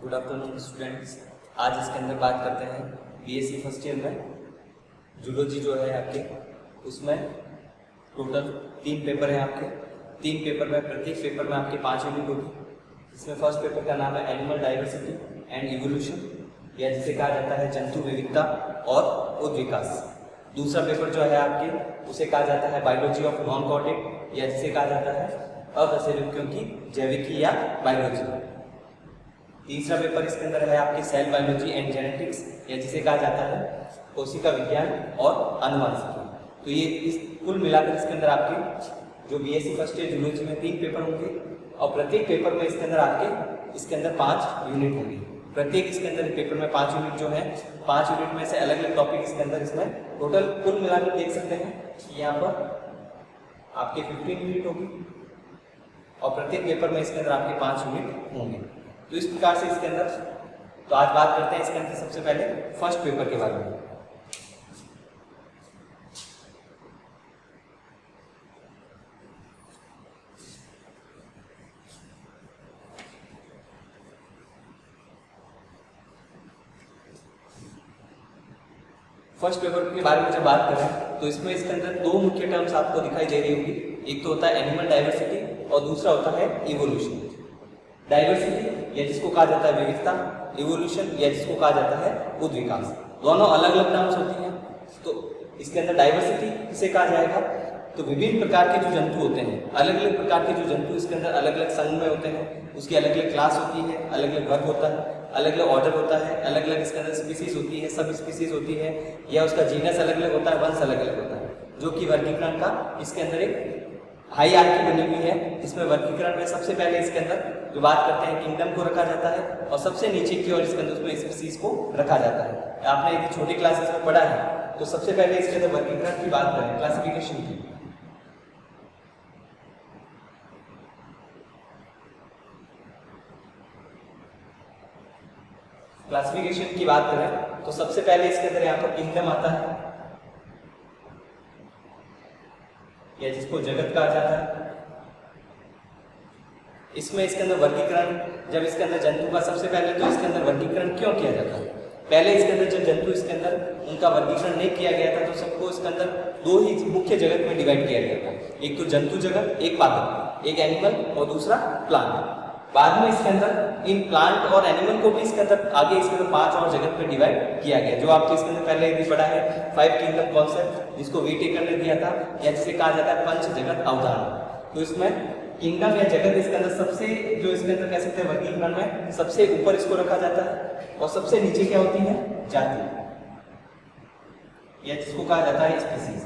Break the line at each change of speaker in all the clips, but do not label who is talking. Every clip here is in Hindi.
Good afternoon students. आज इसके अंदर बात करते हैं बीएससी फर्स्ट ईयर में जूलॉजी जो है आपके, उसमें टोटल 3 पेपर हैं आपके। 3 पेपर में प्रत्येक पेपर में आपके 5 यूनिट होगी। इसमें फर्स्ट पेपर का नाम है एनिमल डाइवर्सिटी एंड इवोल्यूशन, या जिसे कहा जाता है जंतु विविधता और उद्विकास। दूसरा पेपर जो है आपके उसे कहा जाता है बायोलॉजी ऑफ नॉन कॉर्डेट, या जिसे कहा जाता है अकशेरुकियों की जैविकी या बायोलॉजी। तीसरा पेपर इसके अंदर है आपके सेल बायोलॉजी एंड जेनेटिक्स, या जिसे कहा जाता है कोशिका विज्ञान और आनुवंशिकी। तो ये इस कुल मिलाकर इसके अंदर आपके जो बीएससी फर्स्ट ईयर जूलॉजी में 3 पेपर होंगे, और प्रत्येक पेपर में इसके अंदर आपके इसके अंदर 5 यूनिट होंगे। प्रत्येक इसके अंदर पेपर में 5 यूनिट जो है, 5 यूनिट में से अलग अलग टॉपिक इसके अंदर इसमें टोटल कुल मिलाकर देख सकते हैं कि यहाँ पर आपके 15 यूनिट होगी, और प्रत्येक पेपर में इसके अंदर आपके 5 यूनिट होंगे। तो इस प्रकार से इसके अंदर, तो आज बात करते हैं इसके अंदर सबसे पहले फर्स्ट पेपर के बारे में। फर्स्ट पेपर के बारे में जब बात करें तो इसमें इसके अंदर 2 मुख्य टर्म्स आपको दिखाई दे रही होगी। एक तो होता है एनिमल डाइवर्सिटी और दूसरा होता है इवोल्यूशन। डाइवर्सिटी या जिसको कहा जाता है विविधता, इवोल्यूशन या जिसको कहा जाता है उद्विकास। दोनों अलग अलग टर्म्स होती हैं। तो इसके अंदर डाइवर्सिटी किसे कहा जाएगा, तो विभिन्न प्रकार के जो जंतु होते हैं, अलग अलग प्रकार के जो जंतु इसके अंदर अलग अलग संघ में होते हैं, उसकी अलग अलग क्लास होती है, अलग अलग वर्ग होता है, अलग अलग ऑर्डर होता है, अलग अलग इसके अंदर स्पीसीज होती है, सब स्पीसीज होती है, या उसका जीनस अलग अलग होता है, वंश अलग अलग होता है, जो कि वर्गीकरण का इसके अंदर एक हायरार्की बनी हुई है। इसमें वर्गीकरण में सबसे पहले इसके अंदर जो बात करते हैं किंगडम को रखा जाता है, और सबसे नीचे की ओर इसके अंदर उसमें स्पीसीज को रखा जाता है। आपने यदि छोटी क्लासेस में पढ़ा है तो सबसे पहले इसके अंदर वर्गीकरण की बात करें, क्लासिफिकेशन की, क्लासिफिकेशन की बात करें तो सबसे पहले इसके अंदर यहाँ पर किंगडम आता है, या जिसको जगत कहा जाता है। इसमें इसके अंदर वर्गीकरण, जब इसके अंदर जंतु का सबसे पहले तो इसके अंदर वर्गीकरण क्यों किया जाता है, पहले इसके अंदर जब जंतु इसके अंदर उनका वर्गीकरण नहीं किया गया था तो सबको इसके अंदर 2 ही मुख्य जगत में डिवाइड किया गया था। एक तो जंतु जगत, एक पादप, एक एनिमल और दूसरा प्लांट। बाद में इसके अंदर इन प्लांट और एनिमल को भी इसके अंदर आगे इसके अंदर 5 और जगत में डिवाइड किया गया, जो आपको इसके अंदर पहले भी पढ़ा है 5 किंगडम कॉन्सेप्ट, जिसको वीटेकर ने दिया था, या जिसे कहा जाता है पंच जगत अवधारणा। तो इसमें किंगडम या जगत इसके अंदर सबसे, जो इसके अंदर कह सकते हैं वर्गीकरण में सबसे ऊपर इसको रखा जाता है, और सबसे नीचे क्या होती है, जाति, या जिसको कहा जाता है स्पीसीज।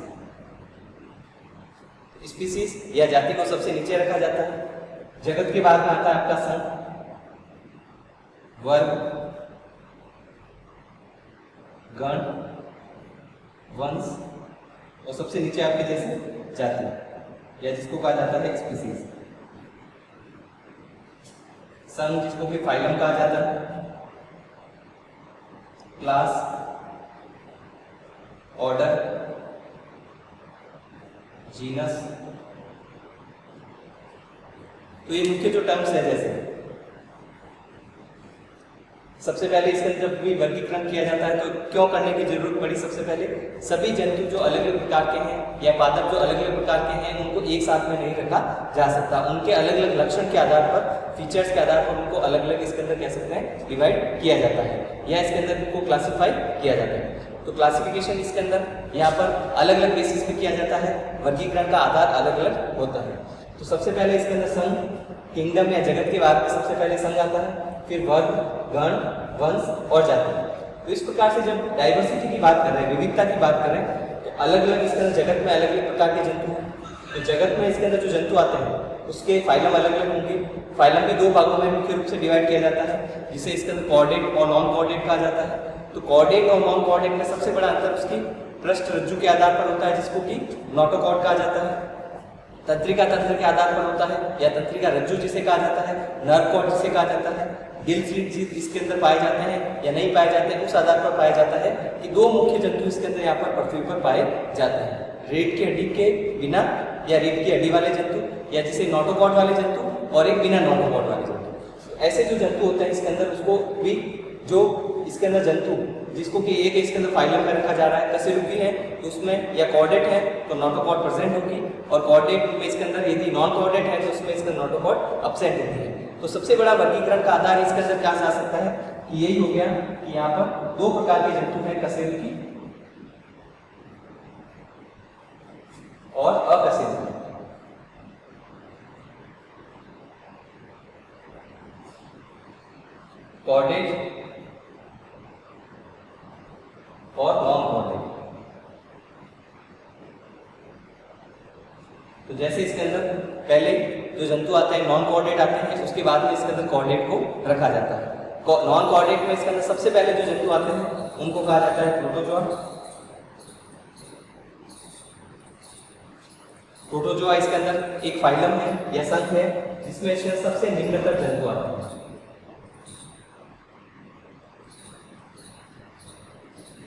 स्पीसीज या जाति को सबसे नीचे रखा जाता है। जगत के बाद में आता है आपका संघ, वर्ग, गण, वंश, और सबसे नीचे आपके जैसे जाति, या जिसको कहा जाता है स्पीसीज। संघ जिसको कि फाइलम कहा जाता है, क्लास, ऑर्डर, जीनस। तो ये मुख्य जो टर्म्स है, जैसे सबसे पहले इसका जब भी वर्गीकरण किया जाता है तो क्यों करने की जरूरत पड़ी, सबसे पहले सभी जंतु जो अलग अलग प्रकार के हैं या पादप जो अलग अलग प्रकार के हैं उनको एक साथ में नहीं रखा जा सकता। उनके अलग अलग लक्षण के आधार पर, फीचर्स के आधार पर उनको अलग अलग इसके अंदर कह सकते हैं डिवाइड किया जाता है, या इसके अंदर उनको क्लासीफाई किया जाता है। तो क्लासिफिकेशन इसके अंदर यहाँ पर अलग अलग बेसिस पे किया जाता है, वर्गीकरण का आधार अलग अलग होता है। तो सबसे पहले इसके अंदर संघ, किंगडम या जगत के बाद में सबसे पहले संघ आता है, फिर वर्ग, गण, वंश और जाति। तो इस प्रकार से जब डाइवर्सिटी की बात कर रहे हैं, विविधता की बात कर रहे हैं, तो अलग अलग इसके अंदर जगत में अलग अलग प्रकार के जंतु हैं। तो जगत में इसके अंदर जो जंतु आते हैं उसके फाइलम अलग अलग होंगे। फाइलम भी 2 भागों में मुख्य रूप से डिवाइड किया जाता है, जिसे इसके अंदर कॉर्डेट और नॉन कॉर्डेट कहा जाता है। तो कॉर्डेट और नॉन कॉर्डेट में सबसे बड़ा अंतर उसकी पृष्ठ रज्जु के आधार पर होता है, जिसको कि नोटोकॉर्ड कहा जाता है। तंत्रिका तंत्र के आधार पर होता है, या तंत्रिका रज्जु जिसे कहा जाता है, नर्व कॉर्ड जिसे कहा जाता है। गिल स्लिट इसके अंदर पाए जाते हैं या नहीं पाए जाते हैं, उस आधार पर पाया जाता है कि 2 मुख्य जंतु इसके अंदर यहाँ पर पृथ्वी पर पाए जाते हैं, रीढ़ की हड्डी के बिना या रीढ़ की हड्डी वाले जंतु, या जिसे नोटोकॉर्ड वाले जंतु, और एक बिना नोटोकॉर्ड वाले जंतु। ऐसे जो जंतु होते हैं इसके अंदर उसको भी जो इसके अंदर जंतु जिसको कि एक इसके अंदर फाइलम में रखा जा रहा है कशेरुकी है तो उसमें या कॉर्डेट है तो नोटोकॉड प्रेजेंट होगी और कॉर्डेट में इसके अंदर यदि नॉन कॉर्डेट है तो उसमें इसका नोटोकॉड एब्सेंट होती है। तो सबसे बड़ा वर्गीकरण का आधार इसके अंदर क्या जा सकता है कि यही हो गया कि यहाँ पर दो प्रकार के जंतु हैं कशेरुकी और अकशेरुकी। कॉर्डेट और नॉन कॉर्डेट। तो जैसे इसके अंदर पहले जो जंतु आते हैं नॉन कॉर्डेट आते हैं उसके बाद में इसके अंदर कॉर्डेट को रखा जाता है। नॉन कॉर्डेट में इसके अंदर सबसे पहले जो जंतु आते हैं उनको कहा जाता है प्रोटोजोआ। प्रोटोजोआ इसके अंदर एक फाइलम है या संघ है जिसमें इसके सबसे निम्नतर जंतु आते हैं।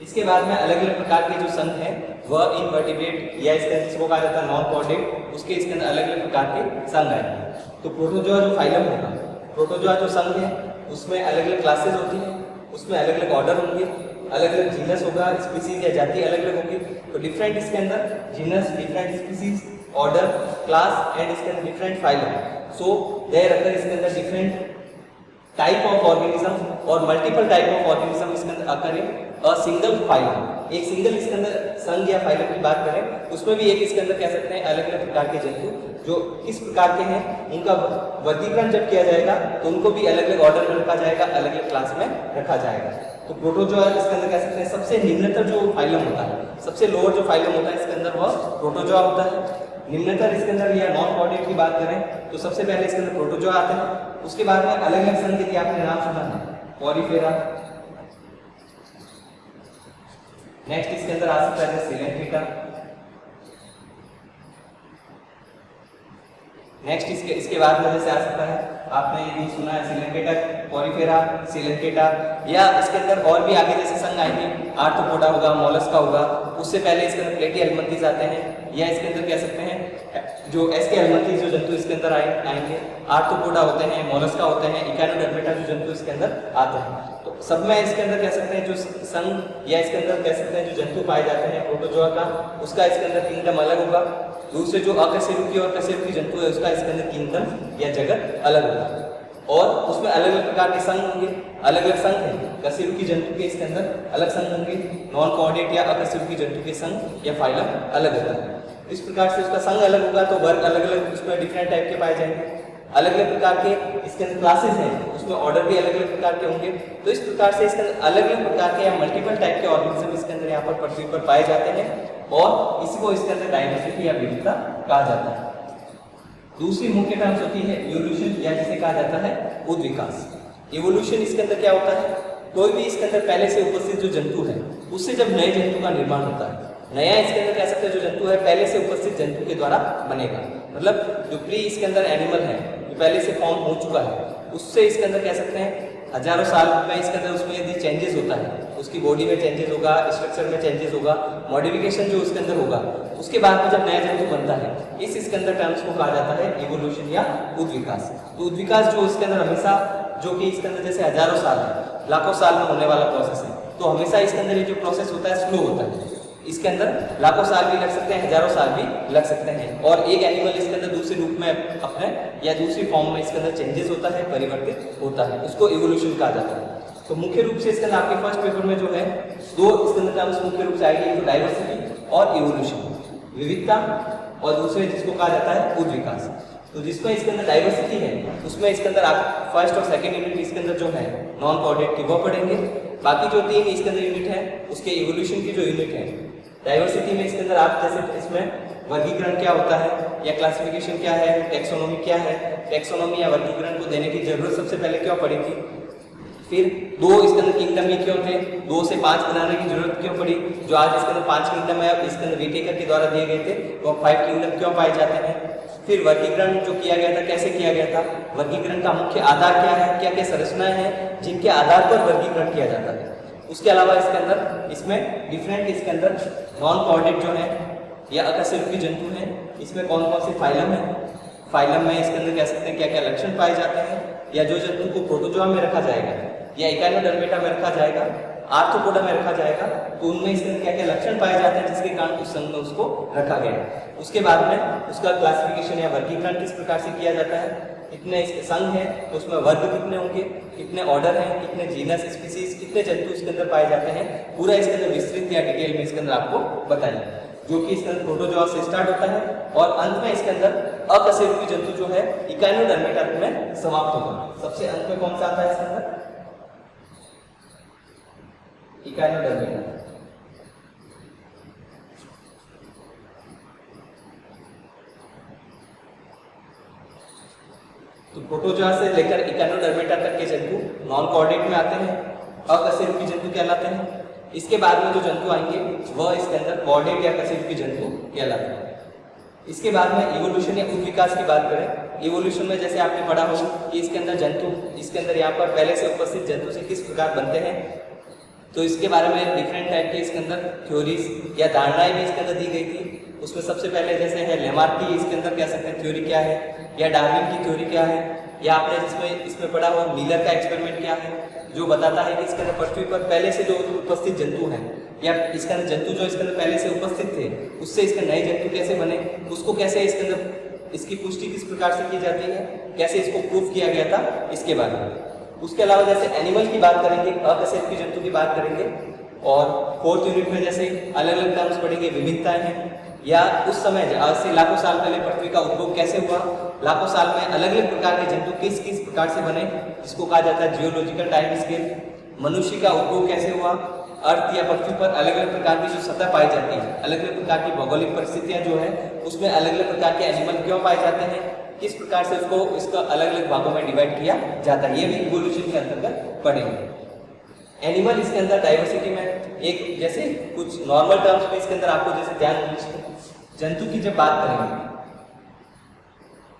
इसके बाद में अलग अलग प्रकार के जो संघ हैं वह इनवर्टिब्रेट या इसके अंदर जिसको कहा जाता है नॉन कॉर्डेट उसके इसके अंदर अलग अलग प्रकार के संघ आएंगे। तो प्रोटोजोआ जो फाइलम होगा, प्रोटोजोआ जो संघ है उसमें अलग अलग क्लासेस होती हैं, उसमें अलग अलग ऑर्डर होंगे, अलग अलग जीनस होगा, स्पीसीज या जाति अलग अलग होगी। तो डिफरेंट इसके अंदर genus, different species, order, class and इसके अंदर डिफरेंट फाइलम। सो देयर अकर इसके अंदर डिफरेंट टाइप ऑफ ऑर्गेनिज्म और मल्टीपल टाइप ऑफ ऑर्गेनिज्म इसके अंदर अकर इन अ सिंगल फाइलम। एक सिंगल इसके अंदर संघ या फाइलम की बात करें उसमें भी एक इसके अंदर कह सकते हैं अलग अलग प्रकार के जंतु जो किस प्रकार के हैं उनका वर्गीकरण जब किया जाएगा तो उनको भी अलग अलग ऑर्डर में रखा जाएगा, अलग अलग क्लास में रखा जाएगा। तो प्रोटोजोआ इसके अंदर कह सकते हैं सबसे निम्नतर जो फाइलम होता है, सबसे लोअर जो फाइलम होता है इसके अंदर वह प्रोटोजोआ होता है। निम्नतर इसके अंदर या नॉन कॉर्डेट की बात करें तो सबसे पहले इसके अंदर प्रोटोजोआ आते हैं। उसके बाद में अलग अलग संघ यदि आपने नाम सुना है पॉलीफेरा, नेक्स्ट इसके अंदर आ सकता है सिलेंट्रिका, नेक्स्ट इसके बाद में जैसे आ सकता है आपने ये सुना है सिलेंट्रेटा, पॉलीफेरा, सिलेंट्रेटा, या इसके अंदर और भी आगे जैसे संघ आएंगे आर्थ्रोपोडा होगा, मोलस्का होगा। उससे पहले इसके अंदर प्लेटी हेलमिंथेस आते हैं या इसके अंदर कह सकते हैं जो एस्के हेलमिंथेस जो जंतु इसके अंदर आएंगे, आर्थ्रोपोडा होते हैं, मोलस्का होते हैं, इकानोडर्मेटा जो जंतु इसके अंदर आते हैं। तो सब में इसके अंदर कह सकते हैं जो संघ या इसके अंदर कह सकते हैं जो जंतु पाए जाते हैं प्रोटोजोआ का उसका इसके अंदर किंगडम अलग होगा। दूसरे जो अकशेरुकी और कशेरुकी जंतु है उसका इसके अंदर किंगडम या जगत अलग होगा और उसमें अलग अलग प्रकार के संघ होंगे, अलग अलग संघ हैं। कशेरुकी जंतु के इसके अंदर अलग संघ होंगे, नॉन कॉर्डेट या अकशेरुकी जंतु के संघ या फाइलम अलग होता है। इस प्रकार से उसका संघ अलग होगा तो वर्ग अलग अलग उसमें डिफरेंट टाइप के पाए जाएंगे। अलग अलग प्रकार के इसके अंदर क्लासेस हैं उसमें ऑर्डर भी अलग अलग प्रकार के होंगे। तो इस प्रकार से इसके अंदर अलग अलग प्रकार के या मल्टीपल टाइप के ऑर्गेनिज्म इसके अंदर यहाँ पर पृथ्वी पर पाए जाते हैं और इसी को इसके अंदर डाइवर्सिटी या विविधता कहा जाता है। दूसरी मुख्य टर्म्स होती है इवोल्यूशन या जिसे कहा जाता है उद्विकास। इवोल्यूशन इसके अंदर क्या होता है, कोई भी इसके अंदर पहले से उपस्थित जो जंतु है उससे जब नए जंतु का निर्माण होता है, नया इसके अंदर कह सकते हैं जो जंतु है पहले से उपस्थित जंतु के द्वारा बनेगा। मतलब जो प्री इसके अंदर एनिमल है जो पहले से फॉर्म हो चुका है उससे इसके अंदर कह सकते हैं हजारों साल में इसके अंदर उसमें यदि चेंजेस होता है, उसकी बॉडी में चेंजेस होगा, स्ट्रक्चर में चेंजेस होगा, मॉडिफिकेशन जो उसके अंदर होगा, उसके बाद में जब नया जंतु बनता है इस इसके अंदर टर्म्स को कहा जाता है इवोल्यूशन या उद्विकास। तो उद्विकास जो इसके अंदर हमेशा जो कि इसके अंदर जैसे हजारों साल है, लाखों साल में होने वाला प्रोसेस है, तो हमेशा इसके अंदर ये जो प्रोसेस होता है स्लो होता है। इसके अंदर लाखों साल भी लग सकते हैं, हजारों साल भी लग सकते हैं और एक एनिमल इसके अंदर दूसरे रूप में अपने या दूसरी फॉर्म में इसके अंदर चेंजेस होता है, परिवर्तित होता है, उसको इवोल्यूशन कहा जाता है। तो मुख्य रूप से इसके अंदर आपके फर्स्ट पेपर में जो है दो इसके अंदर टर्म्स मुख्य रूप से आएगी, एक तो डाइवर्सिटी और इवोल्यूशन, विविधता, और दूसरे जिसको कहा जाता है उद्विकास। तो जिसमें इसके अंदर डाइवर्सिटी है उसमें इसके अंदर आप फर्स्ट और सेकंड यूनिट इसके अंदर जो है नॉन कॉर्डेट की वो पढ़ेंगे। बाकी जो तीन इसके अंदर यूनिट है उसके इवोल्यूशन की जो यूनिट है डाइवर्सिटी में इसके अंदर आप जैसे इसमें वर्गीकरण क्या होता है या क्लासिफिकेशन क्या है, टेक्सोनोमी क्या है, टेक्सोनोमी या वर्गीकरण को देने की जरूरत सबसे पहले क्यों पड़ी थी, फिर दो इसके अंदर किंगडम ही क्यों थे, 2 से 5 बनाने की जरूरत क्यों पड़ी, जो आज इसके अंदर 5 किंगडम है इसके अंदर वीटेकर के द्वारा दिए गए थे वो 5 किंगडम क्यों पाए जाते हैं, फिर वर्गीकरण जो किया गया था कैसे किया गया था, वर्गीकरण का मुख्य आधार क्या है, क्या क्या संरचनाएं हैं जिनके आधार पर वर्गीकरण किया जाता है। उसके अलावा इसके अंदर इसमें डिफरेंट इसके अंदर नॉन कॉर्डेट जो है या अकशेरुकी जंतु हैं इसमें कौन कौन से फाइलम है, फाइलम में इसके अंदर कह सकते हैं क्या क्या लक्षण पाए जाते हैं, या जो जंतु को प्रोटोजोआ में रखा जाएगा या इकाइनोडर्मेटा में रखा जाएगा, आर्थ्रोपोडा में रखा जाएगा, तो उनमें इसके क्या क्या लक्षण पाए जाते हैं जिसके कारण उस संघ में उसको रखा गया है। उसके बाद में उसका क्लासिफिकेशन या वर्गीकरण किस प्रकार से किया जाता है, कितने इसके संघ हैं तो उसमें वर्ग कितने होंगे, कितने ऑर्डर हैं, कितने जीनस स्पीसीज, कितने जंतु इसके अंदर पाए जाते हैं, पूरा इसके अंदर विस्तृत या डिटेल में इसके अंदर आपको बताइए, जो कि इसके अंदर प्रोटोजोआ से स्टार्ट होता है और अंत में इसके अंदर अकशेरुकी जंतु जो है इकाइनोडर्मेटा में समाप्त होगा। सबसे अंत में कौन सा आता है इसके अंदर, इकाइनोडर्मेटा। तो प्रोटोजोआ से लेकर इकाइनोडर्मेटा तक के जंतु नॉन कॉर्डेट में आते हैं, अकशेरुकी जंतु कहलाते हैं। इसके बाद में जो जंतु आएंगे वह इसके अंदर कॉर्डेट या अकशेरुकी जंतु कहलाते हैं। इसके बाद में इवोल्यूशन या उपविकास की बात करें, इवोल्यूशन में जैसे आपने पढ़ा हो कि इसके अंदर जंतु इसके अंदर यहाँ पर पहले से उपस्थित जंतु से किस प्रकार बनते हैं, तो इसके बारे में डिफरेंट टाइप के इसके अंदर थ्योरीज या धारणाएं भी इसके अंदर दी गई थी। उसमें सबसे पहले जैसे है लेमार्क की इसके अंदर कह सकते हैं थ्योरी क्या है, या डार्विन की थ्योरी क्या है, या आपने जिसमें इसमें पढ़ा हो मिलर का एक्सपेरिमेंट क्या है, जो बताता है कि इसके अंदर पृथ्वी पर पहले से जो उपस्थित जंतु हैं या इसके अंदर जंतु जो इसके अंदर पहले से उपस्थित थे उससे इसके नए जंतु कैसे बने, उसको कैसे इसके अंदर इसकी पुष्टि किस प्रकार से की जाती है, कैसे इसको प्रूफ किया गया था, इसके बारे में। उसके अलावा जैसे एनिमल की बात करेंगे, अकशेरुकी जंतु की बात करेंगे, और फोर्थ यूनिट में जैसे अलग अलग टर्म्स पढ़ेंगे, विविधताएं हैं, या उस समय आज से लाखों साल पहले पृथ्वी का उद्भव कैसे हुआ, लाखों साल में अलग अलग प्रकार के जंतु किस किस प्रकार से बने, जिसको कहा जाता है जियोलॉजिकल टाइम स्केल, मनुष्य का उद्भव कैसे हुआ, अर्थ या पृथ्वी पर अलग अलग प्रकार की जो सतह पाई जाती है, अलग अलग प्रकार की भौगोलिक परिस्थितियां जो है उसमें अलग अलग प्रकार के एनिमल क्यों पाए जाते हैं, किस प्रकार से उसको इसका अलग अलग भागों में डिवाइड किया जाता है, ये भी इवोल्यूशन के अंतर्गत पढ़ेंगे। एनिमल इसके अंदर डाइवर्सिटी में एक जैसे कुछ नॉर्मल टर्म्स में इसके अंदर आपको जैसे ध्यान होना चाहिए, जंतु की जब बात करेंगे,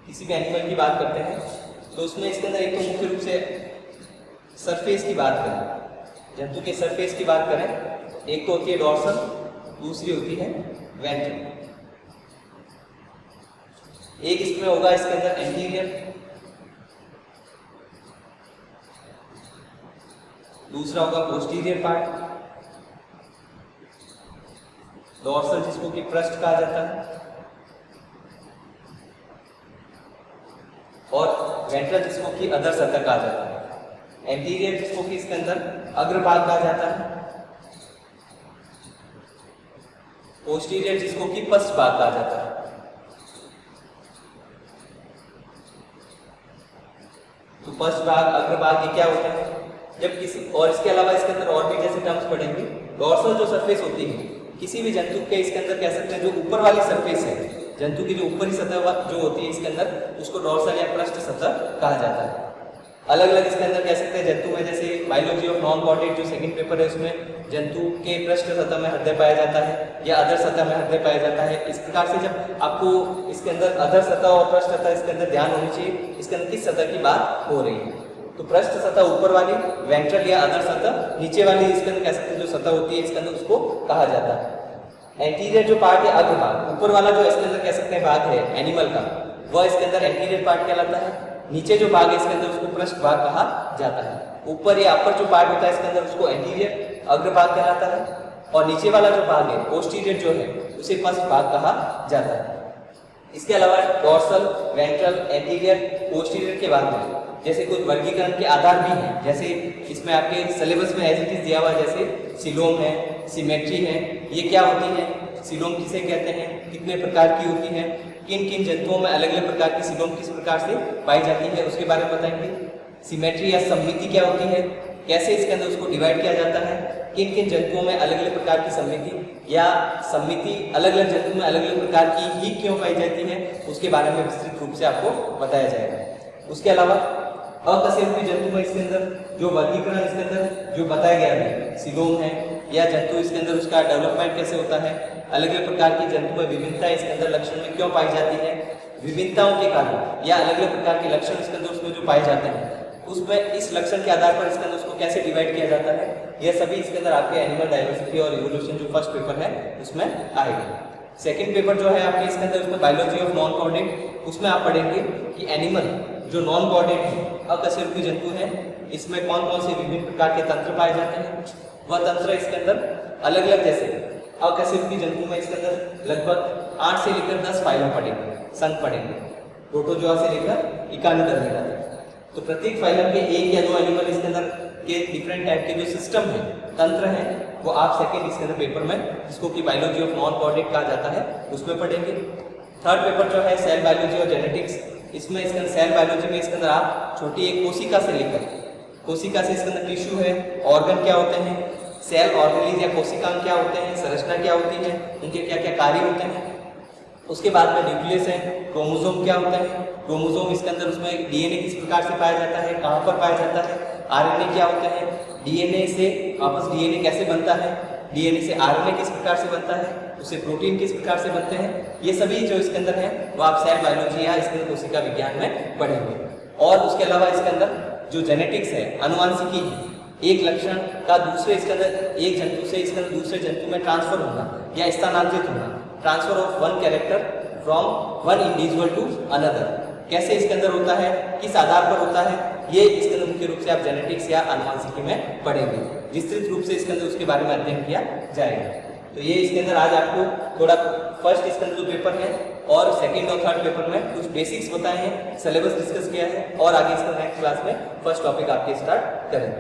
किसी भी एनिमल की बात करते हैं तो उसमें इसके अंदर एक तो मुख्य रूप से सरफेस की बात करें, जंतु के सरफेस की बात करें, एक तो होती है डॉर्सल, दूसरी होती है वेंट्रल। एक इसमें होगा इसके अंदर एंटीरियर, दूसरा होगा पोस्टीरियर पार्ट, डॉर्सल जिसको कि पृष्ठ कहा जाता है, और वेंट्रल जिसको कि अधर सतह कहा जाता है, एंटीरियर जिसको कि इसके अंदर अग्रभाग कहा जाता है, पोस्टीरियर जिसको कि पश्च भाग कहा जाता है। तो पश्च भाग अग्रभाग ये क्या होते हैं, जब किसी और इसके अलावा इसके अंदर और भी जैसे टर्म्स पढ़ेंगे, डॉर्सल जो सरफेस होती है किसी भी जंतु के इसके अंदर कह सकते हैं जो ऊपर वाली सरफेस है, जंतु की जो ऊपरी सतह जो होती है इसके अंदर उसको डॉर्सल या पृष्ठ सतह कहा जाता है। अलग अलग इसके अंदर कह सकते हैं जंतु में जैसे बायोलॉजी ऑफ नॉन कॉर्डेट जो सेकंड पेपर है उसमें जंतु के पृष्ठ सतह में हृदय पाया जाता है या अधर सतह में हृदय पाया जाता है। इस प्रकार से जब आपको इसके अंदर अधर सतह और पृष्ठ सतह इसके अंदर ध्यान होनी चाहिए, इसके अंदर किस सतह की बात हो रही है। तो पृष्ठ सतह ऊपर वाली, वेंट्रल या अधर सतह नीचे वाली इसके अंदर कह सकते हैं जो सतह होती है इसके अंदर उसको कहा जाता है। एंटीरियर जो पार्ट है अग्रभाग, ऊपर वाला जो इसके अंदर कह सकते हैं भाग है एनिमल का, वह इसके अंदर एंटीरियर पार्ट कहलाता है। नीचे जो भाग है इसके अंदर उसको पृष्ठ भाग कहा जाता है। ऊपर या अपर जो पार्ट होता है इसके अंदर उसको एंटीरियर अग्रभाग कहलाता है, और नीचे वाला जो भाग है पोस्टीरियर जो है उसे पश्च भाग कहा जाता है। इसके अलावा डॉर्सल, वेंट्रल, एंटीरियर, पोस्टीरियर के बाद में जैसे कुछ वर्गीकरण के आधार भी हैं, जैसे इसमें आपके सिलेबस में एज इट इज दिया हुआ, जैसे सिलोम है, सिमेट्री है, ये क्या होती है, सिलोम किसे कहते हैं, कितने प्रकार की होती है, किन किन जंतुओं में अलग अलग प्रकार की सिलोम किस प्रकार से पाई जाती है उसके बारे में बताएंगे। सिमेट्री या सममिति क्या होती है, कैसे इसके अंदर उसको डिवाइड किया जाता है, किन किन जंतुओं में अलग अलग प्रकार की सममिति या सम्मिति अलग अलग जंतुओं में अलग अलग प्रकार की ही क्यों पाई जाती है उसके बारे में विस्तृत रूप से आपको बताया जाएगा। उसके अलावा अकशेरुकी जंतु में इसके अंदर जो वर्गीकरण इसके अंदर जो बताया गया है, सिलोम है या जंतु इसके अंदर उसका डेवलपमेंट कैसे होता है, अलग अलग प्रकार की जंतु में विभिन्नता इसके अंदर लक्षण में क्यों पाई जाती है, विभिन्नताओं के कारण या अलग अलग प्रकार के लक्षण इसके अंदर उसमें जो पाए जाते हैं उसमें इस लक्षण के आधार पर इसके अंदर उसको कैसे डिवाइड किया जाता है, यह सभी इसके अंदर आपके एनिमल डाइवर्सिटी और इवोल्यूशन जो फर्स्ट पेपर है उसमें आएगा। सेकंड पेपर जो है आपके इसके अंदर उसमें बायोलॉजी ऑफ नॉन कॉर्डेट, उसमें आप पढ़ेंगे कि एनिमल जो नॉन कॉर्डेट है, अकशेरुकी जंतु है, इसमें कौन कौन से विभिन्न प्रकार के तंत्र पाए जाते हैं, वह तंत्र इसके अंदर अलग अलग, जैसे अकशेरुकी जंतु में इसके अंदर लगभग 8 से लेकर 10 फाइलम पड़ेंगे, संघ पड़ेंगे, प्रोटोजोआ से लेकर इकानुदर्मी तक। तो प्रत्येक फाइलम के 1 या 2 एनिमल इसके अंदर के डिफरेंट टाइप के जो सिस्टम है, तंत्र हैं, वो आप सेकेंड इसके अंदर पेपर में, जिसको कि बायोलॉजी ऑफ नॉन कोऑर्डिनेट कहा जाता है, उसमें पढ़ेंगे। थर्ड पेपर जो है सेल बायोलॉजी और जेनेटिक्स, इसमें इसके अंदर सेल बायोलॉजी में इसके अंदर आप छोटी एक कोशिका से लेकर, कोशिका से इसके अंदर टिश्यू है, ऑर्गन क्या होते हैं, सेल ऑर्गेनीज या कोशिकांग क्या होते हैं, संरचना क्या होती है, उनके क्या क्या कार्य होते हैं। उसके बाद में न्यूक्लियस है, क्रोमोसोम क्या होता है, क्रोमोसोम इसके अंदर उसमें डीएनए किस प्रकार से पाया जाता है, कहाँ पर पाया जाता है, आरएनए क्या होता है, डीएनए से वापस डीएनए कैसे बनता है, डीएनए से आरएनए किस प्रकार से बनता है, उससे प्रोटीन किस प्रकार से बनते हैं, ये सभी जो इसके अंदर है वो आप सेल बायोलॉजी या इसके अंदर कोशिका विज्ञान में पढ़ेंगे। और उसके अलावा इसके अंदर जो जेनेटिक्स है, अनुवांशिकी है, एक लक्षण का दूसरे इसके अंदर एक जंतु से इसके अंदर दूसरे जंतु में ट्रांसफर होना या स्थानांतरित होना, transfer of one character from one individual to another, कैसे इसके अंदर होता है, किस आधार पर होता है, ये इसके अंदर मुख्य रूप से आप जेनेटिक्स या अनुवांशिकी में पढ़ेंगे। विस्तृत रूप से इसके अंदर उसके बारे में अध्ययन किया जाएगा। तो ये इसके अंदर आज आपको थोड़ा फर्स्ट इसके अंदर जो पेपर है और सेकंड और थर्ड पेपर में कुछ बेसिक्स बताए हैं, सिलेबस डिस्कस किया है, और आगे इसका नेक्स्ट क्लास में फर्स्ट टॉपिक आपके स्टार्ट करेंगे।